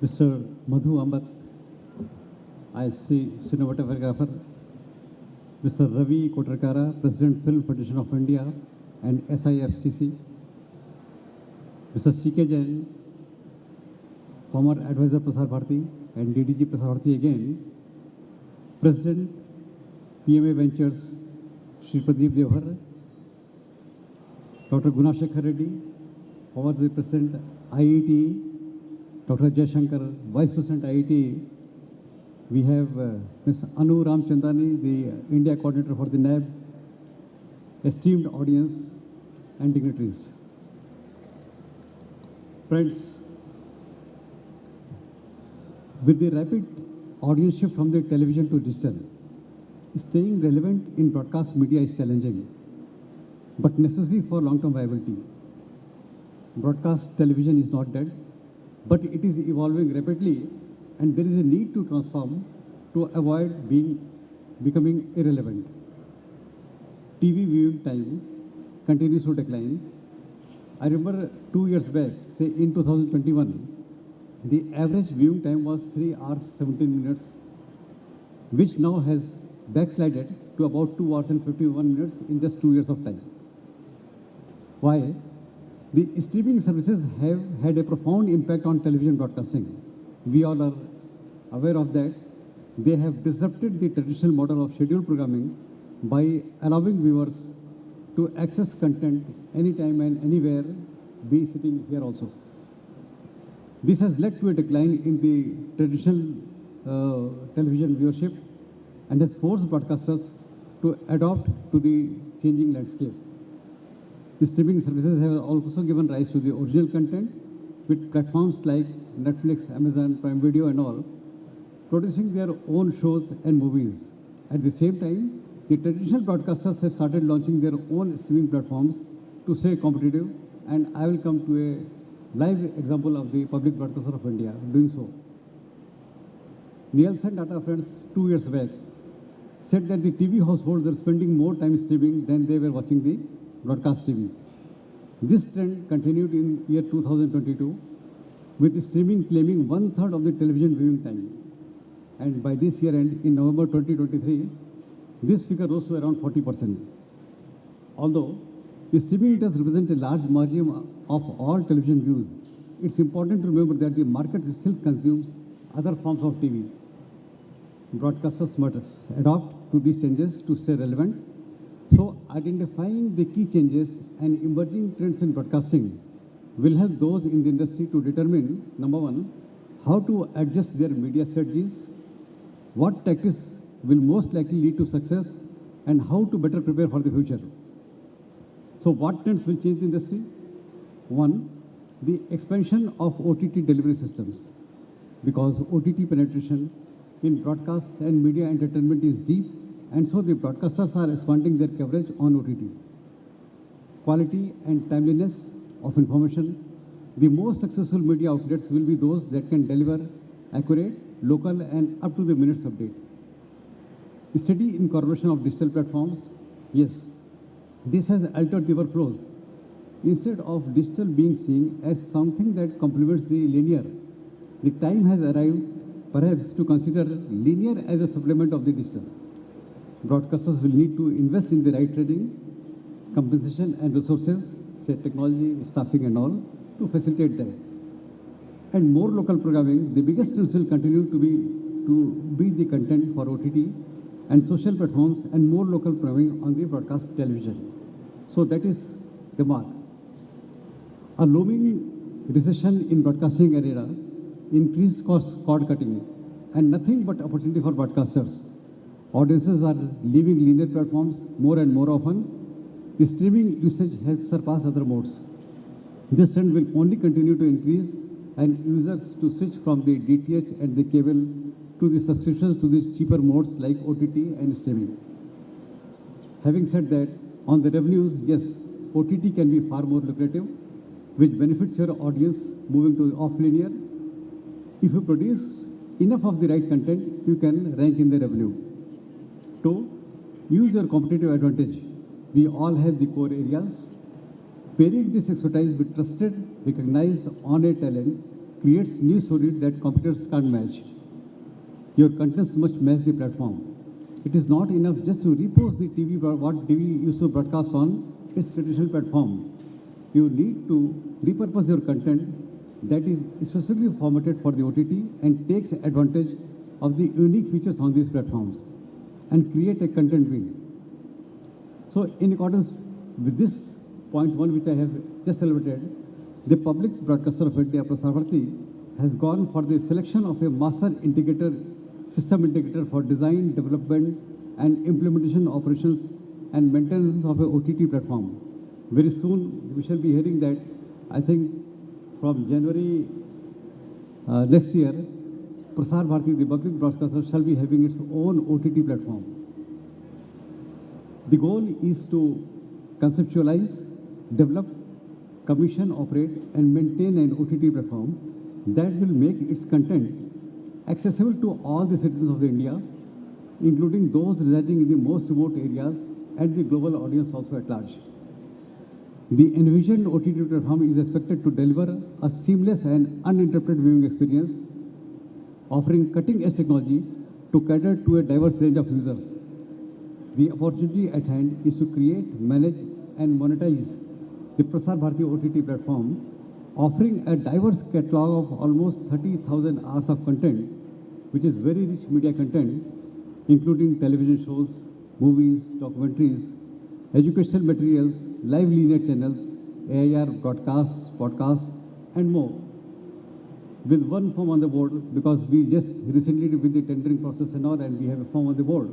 Mr. Madhu Ambat, I see cinematographer, Mr. Ravi Kotrakara, President Film Federation of India and SIFCC, Mr. C.K. Jain, former advisor Prasar Bharati and DDG Prasar Bharati again, President BME Ventures, Shri Pradeep Devhar, Dr. Gunashekhar Reddy, former President IET, Dr. Jaishankar, Vice President IET. We have Ms. Anu Ramchandani, the India Coordinator for the NAB, esteemed audience and dignitaries. Friends, with the rapid audience shift from the television to digital, staying relevant in broadcast media is challenging, but necessary for long-term viability. Broadcast television is not dead, but it is evolving rapidly, and there is a need to transform to avoid becoming irrelevant. TV viewing time continues to decline. I remember 2 years back, say in 2021, the average viewing time was 3 hours 17 minutes, which now has backslided to about 2 hours and 51 minutes in just 2 years of time. Why? The streaming services have had a profound impact on television broadcasting. We all are aware of that. They have disrupted the traditional model of scheduled programming by allowing viewers to access content anytime and anywhere, be sitting here also. This has led to a decline in the traditional television viewership and has forced broadcasters to adapt to the changing landscape. The streaming services have also given rise to the original content, with platforms like Netflix, Amazon, Prime Video and all, producing their own shows and movies. At the same time, the traditional broadcasters have started launching their own streaming platforms to stay competitive, and I will come to a live example of the public broadcaster of India doing so. Nielsen data, friends, 2 years back, said that the TV households are spending more time streaming than they were watching the broadcast TV. This trend continued in year 2022, with streaming claiming 1/3 of the television viewing time. And by this year end, in November 2023, this figure rose to around 40%. Although streaming does represent a large margin of all television views, it's important to remember that the market still consumes other forms of TV. Broadcasters must adapt to these changes to stay relevant. So, identifying the key changes and emerging trends in broadcasting will help those in the industry to determine, number one, how to adjust their media strategies, what tactics will most likely lead to success, and how to better prepare for the future. So, what trends will change the industry? One, the expansion of OTT delivery systems, because OTT penetration in broadcast and media entertainment is deep, and so the broadcasters are expanding their coverage on OTT. Quality and timeliness of information. The most successful media outlets will be those that can deliver accurate, local and up to the minutes update. Steady incorporation of digital platforms. Yes, this has altered the workflows. Instead of digital being seen as something that complements the linear, the time has arrived perhaps to consider linear as a supplement of the digital. Broadcasters will need to invest in the right training, compensation and resources, say technology, staffing and all, to facilitate that. And more local programming, the biggest trends will continue to be the content for OTT and social platforms, and more local programming on the broadcast television. So that is the mark. A looming recession in broadcasting era, increased cord cutting, and nothing but opportunity for broadcasters. Audiences are leaving linear platforms more and more often. The streaming usage has surpassed other modes. This trend will only continue to increase, and users to switch from the DTH and the cable to the subscriptions to these cheaper modes like OTT and streaming. Having said that, on the revenues, yes, OTT can be far more lucrative, which benefits your audience moving to off-linear. If you produce enough of the right content, you can rank in the revenue. 2, use your competitive advantage. We all have the core areas. Pairing this expertise with trusted, recognized, on-air talent creates new stories that competitors can't match. Your contents must match the platform. It is not enough just to repost the TV, what TV used to broadcast on its traditional platform. You need to repurpose your content that is specifically formatted for the OTT and takes advantage of the unique features on these platforms and create a content wing. So in accordance with this point one, which I have just celebrated, the public broadcaster of India, Prasar Bharati, has gone for the selection of a master integrator, system integrator for design, development, and implementation operations and maintenance of a OTT platform. Very soon, we shall be hearing that, I think, from January next year, Prasar Bharati, the public broadcaster, shall be having its own OTT platform. The goal is to conceptualize, develop, commission, operate, and maintain an OTT platform that will make its content accessible to all the citizens of India, including those residing in the most remote areas and the global audience also at large. The envisioned OTT platform is expected to deliver a seamless and uninterrupted viewing experience, offering cutting-edge technology to cater to a diverse range of users. The opportunity at hand is to create, manage, and monetize the Prasar Bharati OTT platform, offering a diverse catalog of almost 30,000 hours of content, which is very rich media content, including television shows, movies, documentaries, educational materials, live linear channels, AIR broadcasts, podcasts, and more. With one firm on the board, because we just recently did the tendering process and all, and we have a firm on the board,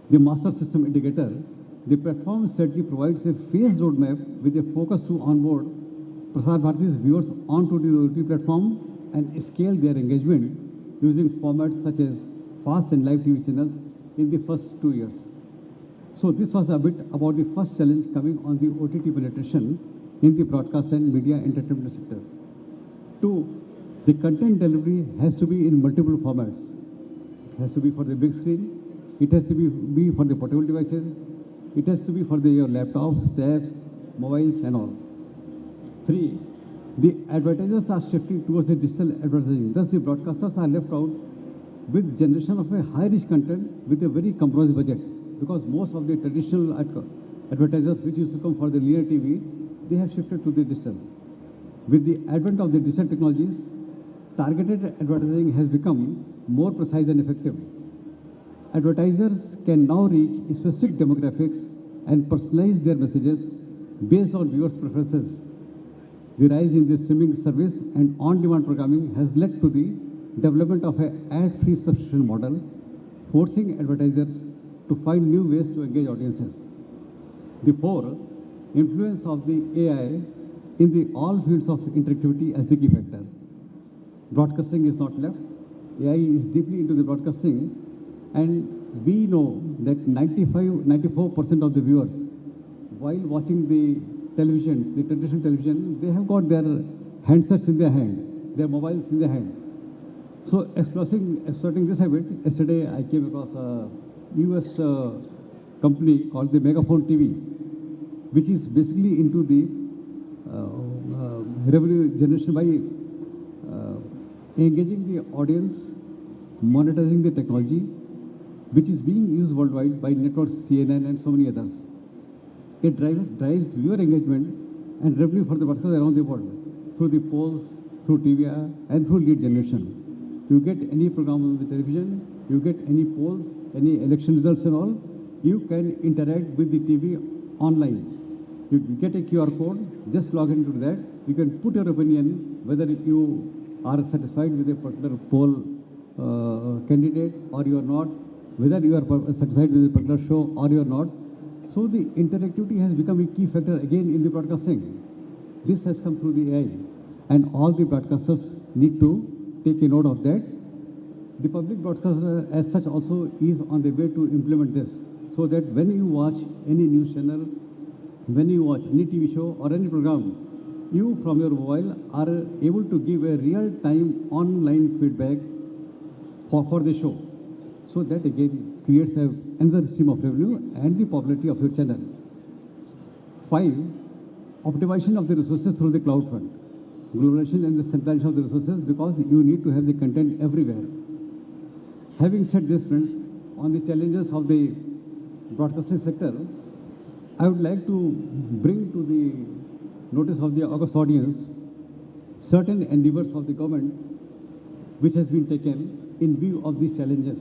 the master system integrator, the platform strategy provides a phased roadmap with a focus to onboard Prasar Bharati's viewers onto the OTT platform and scale their engagement using formats such as fast and live TV channels in the first 2 years. So this was a bit about the first challenge coming on the OTT penetration in the broadcast and media entertainment sector. 2, the content delivery has to be in multiple formats. It has to be for the big screen, it has to be for the portable devices, it has to be for your laptops, tabs, mobiles and all. 3, the advertisers are shifting towards the digital advertising. Thus, the broadcasters are left out with generation of a high-rich content with a very compressed budget, because most of the traditional advertisers which used to come for the linear TV, they have shifted to the digital. With the advent of the digital technologies, targeted advertising has become more precise and effective. Advertisers can now reach specific demographics and personalize their messages based on viewers' preferences. The rise in the streaming service and on-demand programming has led to the development of an ad-free subscription model, forcing advertisers to find new ways to engage audiences. The 4, influence of the AI in the all fields of interactivity as the key factor. Broadcasting is not left. AI is deeply into the broadcasting, and we know that 94% of the viewers, while watching the television, the traditional television, they have got their handsets in their hand, their mobiles in their hand. So exploiting this habit, yesterday I came across a US company called the Megaphone TV, which is basically into the revenue generation by engaging the audience, monetizing the technology, which is being used worldwide by networks CNN and so many others. It drives viewer engagement and revenue for the broadcasters around the world through the polls, through TV, and through lead generation. You get any program on the television, you get any polls, any election results and all, you can interact with the TV online. You get a QR code, just log into that. You can put your opinion, whether you are satisfied with a particular poll candidate or you are not, whether you are satisfied with a particular show or you are not. So the interactivity has become a key factor again in the broadcasting. This has come through the AI, and all the broadcasters need to take a note of that. The public broadcaster as such also is on the way to implement this, so that when you watch any news channel, when you watch any TV show or any program, you from your mobile are able to give a real-time online feedback for the show. So that again creates another stream of revenue and the popularity of your channel. 5, optimization of the resources through the cloud fund. globalization and the centralization of the resources, because you need to have the content everywhere. Having said this, friends, on the challenges of the broadcasting sector, I would like to bring to the notice of the august audience certain endeavors of the government which has been taken in view of these challenges.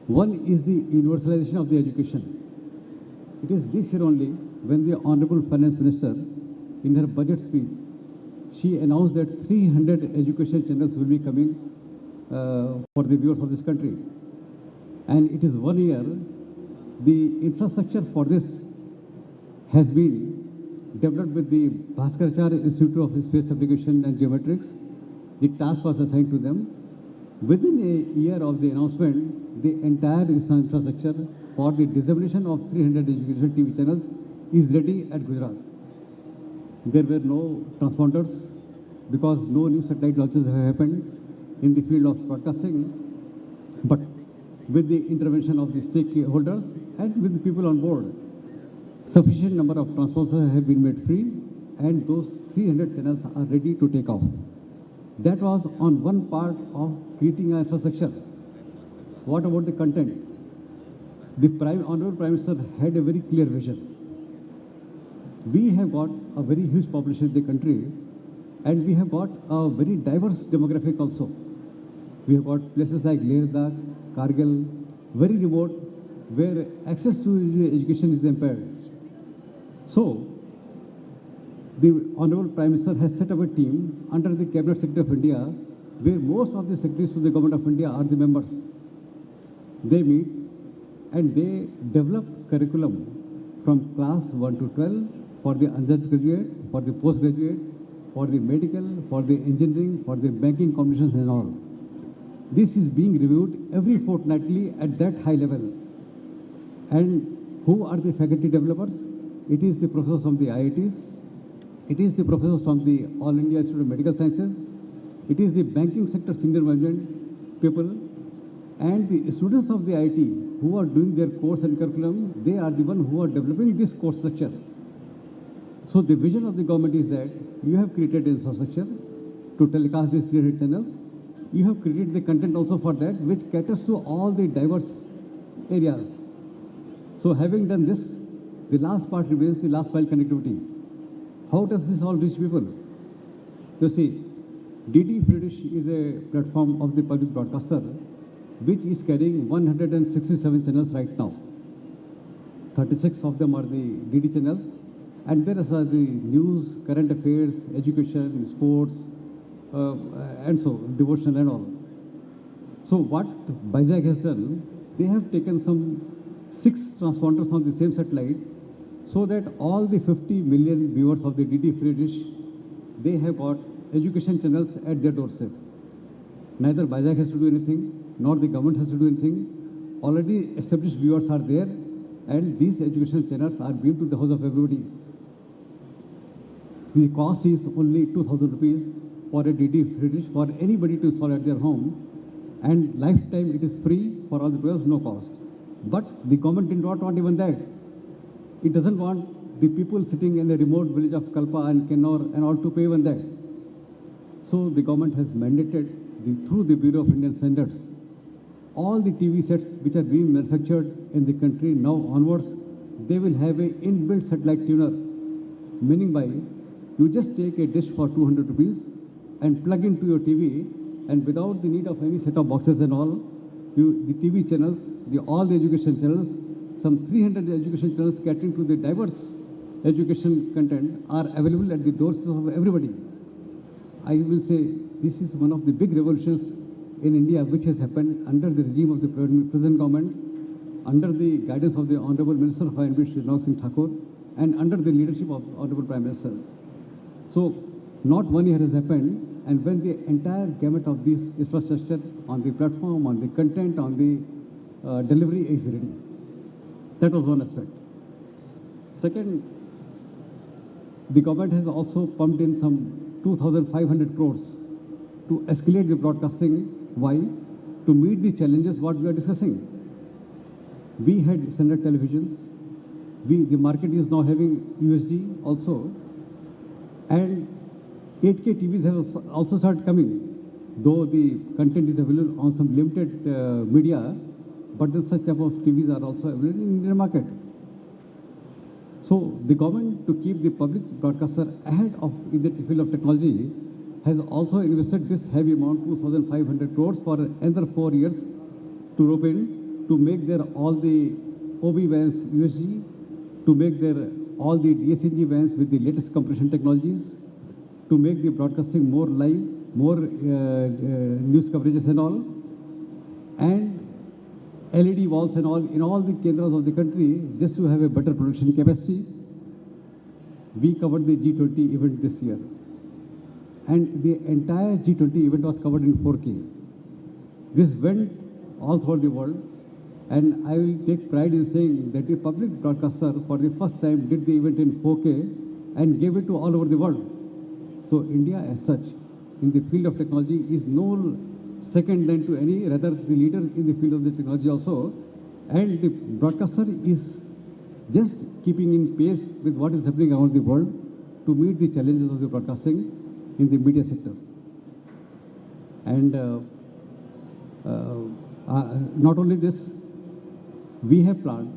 One is the universalization of the education. It is this year only when the Honorable Finance Minister, in her budget speech, she announced that 300 education channels will be coming for the viewers of this country. And it is 1 year, the infrastructure for this has been developed with the Bhaskaracharya Institute of Space Application and Geometrics. The task was assigned to them. Within a year of the announcement, the entire infrastructure for the dissemination of 300 educational TV channels is ready at Gujarat. There were no transponders because no new satellite launches have happened in the field of broadcasting. But with the intervention of the stakeholders and with the people on board, sufficient number of transponders have been made free, and those 300 channels are ready to take off. That was on one part of creating an infrastructure. What about the content? The Honorable Prime Minister had a very clear vision. We have got a very huge population in the country, and we have got a very diverse demographic also. We have got places like Leh, Kargil, very remote, where access to education is impaired. So, the Honorable Prime Minister has set up a team under the Cabinet Secretary of India, where most of the secretaries to the Government of India are the members. They meet and they develop curriculum from class 1 to 12 for the undergraduate, for the postgraduate, for the medical, for the engineering, for the banking combinations and all. This is being reviewed every fortnightly at that high level. And who are the faculty developers? It is the professors from the IITs. It is the professors from the All India Institute of Medical Sciences. It is the banking sector senior management people. And the students of the IIT who are doing their course and curriculum, they are the one who are developing this course structure. So the vision of the government is that you have created infrastructure to telecast these 300 channels. You have created the content also for that, which caters to all the diverse areas. So having done this, the last part remains the last mile connectivity. How does this all reach people? You see, DD Free Dish is a platform of the public broadcaster which is carrying 167 channels right now. 36 of them are the DD channels, and there are the news, current affairs, education, sports, and so devotion and all. So what BISAC has done, they have taken some 6 transponders on the same satellite, so that all the 50 million viewers of the DD Free Dish, they have got education channels at their doorstep. Neither BISAC has to do anything, nor the government has to do anything. Already established viewers are there, and these educational channels are beamed to the house of everybody. The cost is only 2,000 rupees for a DD Free Dish for anybody to install at their home, and lifetime it is free for all the viewers, no cost. But the government did not want even that. It doesn't want the people sitting in a remote village of Kalpa and Kennor and all to pay even that. So the government has mandated through the Bureau of Indian Standards, all the TV sets which are being manufactured in the country now onwards, they will have a inbuilt satellite tuner, meaning by you just take a dish for 200 rupees and plug into your TV, and without the need of any set-top boxes and all, the TV channels, all the education channels, some 300 education channels catering to the diverse education content are available at the doors of everybody. I will say this is one of the big revolutions in India which has happened under the regime of the present government, under the guidance of the Honorable Minister of Higher Education, Shri Singh Thakur, and under the leadership of Honorable Prime Minister. So, not 1 year has happened, and when the entire gamut of this infrastructure on the platform, on the content, on the delivery is ready. That was one aspect. Second, the government has also pumped in some 2,500 crores to escalate the broadcasting. Why? To meet the challenges what we are discussing. We had standard televisions. The market is now having USG also. And 8K TVs have also started coming, though the content is available on some limited media, but such type of TVs are also available in Indian market. So the government, to keep the public broadcaster ahead of in the field of technology, has also invested this heavy amount, 2,500 crores for another 4 years to rope in, to make their all the OB vans USG, to make their all the DSNG vans with the latest compression technologies, to make the broadcasting more live, more news coverages and all, and LED walls and all in all the kendras of the country, just to have a better production capacity. We covered the G20 event this year, and the entire G20 event was covered in 4K. This went all throughout the world, and I will take pride in saying that the public broadcaster for the first time did the event in 4K and gave it to all over the world. So India as such in the field of technology is no second than to any, rather the leader in the field of the technology also, and the broadcaster is just keeping in pace with what is happening around the world to meet the challenges of the broadcasting in the media sector. And not only this, we have planned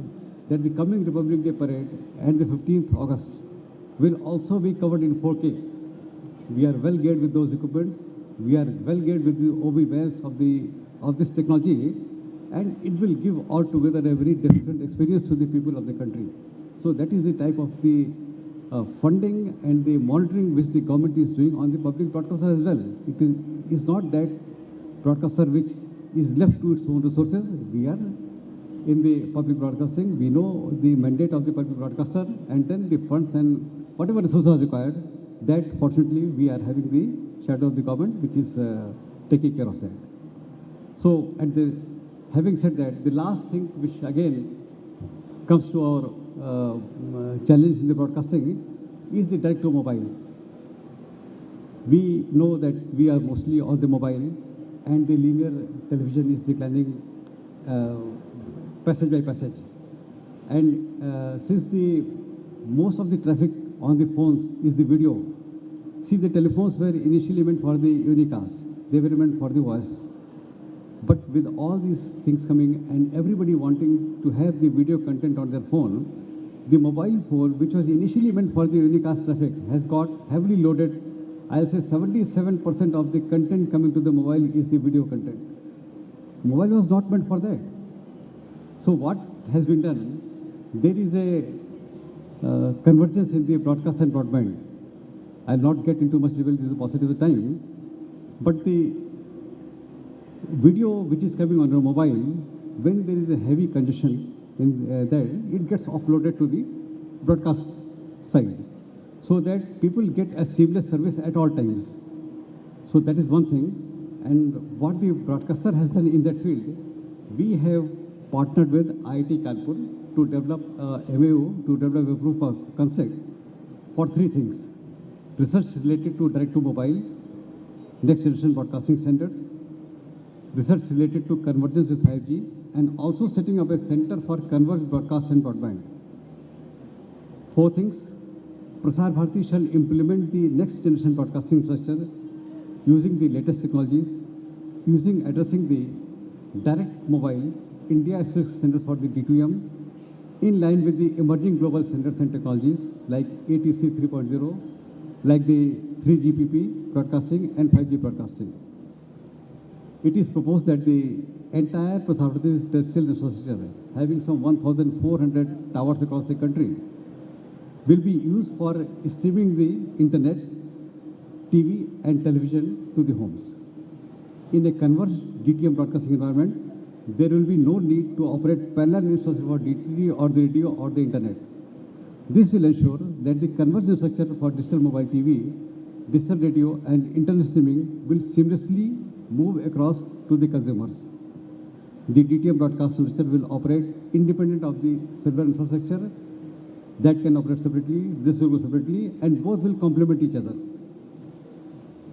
that the coming Republic Day parade and the 15th August will also be covered in 4K. We are well geared with those equipments. We are well geared with the OB vans of this technology, and it will give altogether a very different experience to the people of the country. So that is the type of the funding and the monitoring which the government is doing on the public broadcaster as well. It is not that broadcaster which is left to its own resources. We are in the public broadcasting. We know the mandate of the public broadcaster, and then the funds and whatever resources are required, that fortunately we are having the shadow of the government which is taking care of that. So, having said that, the last thing which again comes to our challenge in the broadcasting is the direct to mobile. We know that we are mostly on the mobile, and the linear television is declining passage by passage. And since the most of the traffic on the phones is the video, see, the telephones were initially meant for the unicast. They were meant for the voice. But with all these things coming and everybody wanting to have the video content on their phone, the mobile phone, which was initially meant for the unicast traffic, has got heavily loaded. I'll say 77% of the content coming to the mobile is the video content. Mobile was not meant for that. So what has been done? There is a convergence in the broadcast and broadband. I'll not get into much detail, this is a paucity of the time. But the video which is coming on your mobile, when there is a heavy congestion in there, it gets offloaded to the broadcast side, so that people get a seamless service at all times. So that is one thing. And what the broadcaster has done in that field, we have partnered with IIT Kanpur to develop MAU, to develop a proof of concept for 3 things: research related to direct to mobile, next generation broadcasting standards, research related to convergence with 5G, and also setting up a center for converged broadcast and broadband. 4 things. Prasar Bharati shall implement the next generation broadcasting infrastructure using the latest technologies, addressing the direct mobile India-specific standards for the D2M, in line with the emerging global standards and technologies like ATC 3.0, like the 3GPP broadcasting and 5G broadcasting. It is proposed that the entire Prasar Bharati's terrestrial infrastructure, having some 1,400 towers across the country, will be used for streaming the internet, TV and television to the homes. In a converged DTM broadcasting environment, there will be no need to operate parallel infrastructure for DTT or the radio or the internet. This will ensure that the converged infrastructure for digital mobile TV, digital radio and internet streaming will seamlessly move across to the consumers. The DTM broadcast infrastructure will operate independent of the cellular infrastructure. That can operate separately, this will go separately, and both will complement each other.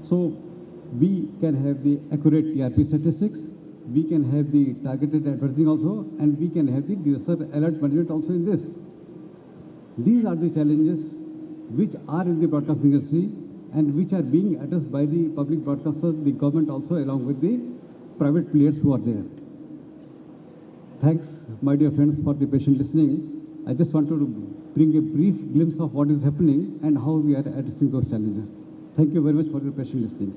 So we can have the accurate TRP statistics, we can have the targeted advertising also, and we can have the disaster alert management also in this. These are the challenges which are in the broadcasting industry, and which are being addressed by the public broadcasters, the government also, along with the private players who are there. Thanks, my dear friends, for the patient listening. I just wanted to bring a brief glimpse of what is happening and how we are addressing those challenges. Thank you very much for your patient listening.